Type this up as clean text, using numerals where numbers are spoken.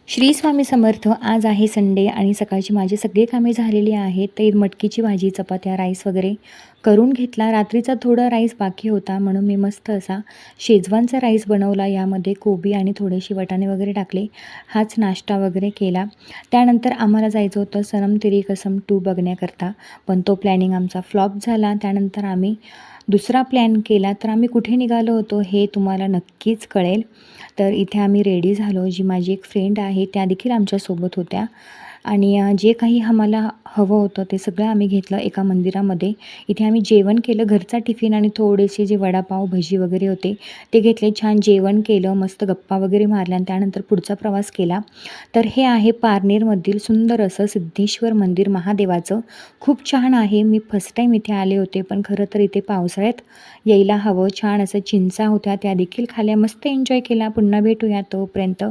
श्री स्वामी समर्थ. आज आहे संडे आणि सकाळची माझी सगळी कामे झालेली आहेत. ते मटकीची भाजी, चपात्या, राईस वगैरे करून घेतला. रात्रीचा थोडा राईस बाकी होता म्हणून मी मस्त असा शेजवानचा राईस बनवला. यामध्ये कोबी आणि थोडेसे वाटाणे वगैरे टाकले. हाच नाश्ता वगैरे केला. त्यानंतर आम्हाला जायचं होतं सनम तेरी कसम 2 बघण्याकरता, पण तो प्लॅनिंग आमचा फ्लॉप झाला. त्यानंतर आम्ही दुसरा प्लॅन केला. तर आम्ही कुठे निघालो होतो हे तुम्हाला नक्कीच कळेल. तर इथे आम्ही रेडी झालो. जी माझी एक फ्रेंड आहे त्या देखील आमच्यासोबत होत्या आणि जे काही आम्हाला हवं होतं ते सगळं आम्ही घेतलं एका मंदिरामध्ये. इथे आम्ही जेवण केलं, घरचा टिफिन आणि थोडेसे जे वडापाव, भजी वगैरे होते ते घेतले. छान जेवण केलं, मस्त गप्पा वगैरे मारल्या आणि त्यानंतर पुढचा प्रवास केला. तर हे आहे पारनेरमधील सुंदर असं सिद्धेश्वर मंदिर महादेवाचं. खूप छान आहे. मी फर्स्ट टाईम इथे आले होते, पण खरं तर इथे पावसाळ्यात यायला हवं. छान असं चिंचा होत्या त्या देखील खाल्ल्या, मस्त एन्जॉय केला. पुन्हा भेटूया, तोपर्यंत